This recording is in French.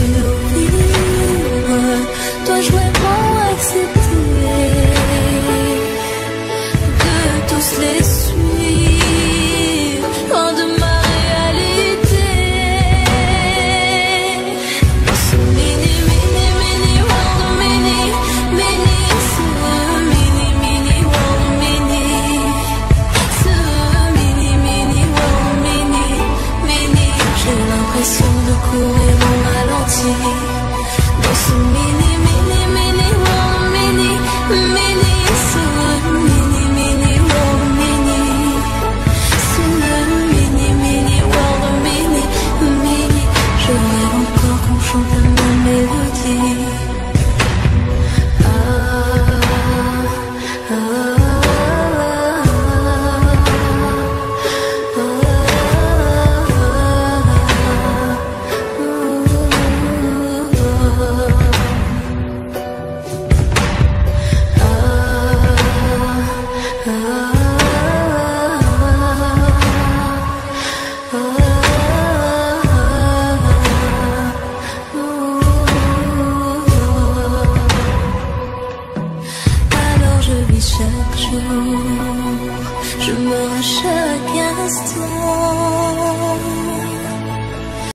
survivre, dois-je vraiment accepter de tous les suivre loin de ma réalité? Dans ce mini, mini, mini world, mini, mini, ce mini, mini world, mini, ce mini, mini world, mini, mini. J'ai l'impression de courir au ralenti. Dans ce mini, mini, mini world, mini, mini, ce mini, mini world, mini, ce mini, mini world, mini, mini. Je rêve encore qu'on chante la même mélodie. Alors je vis chaque jour, je meurs à chaque instant.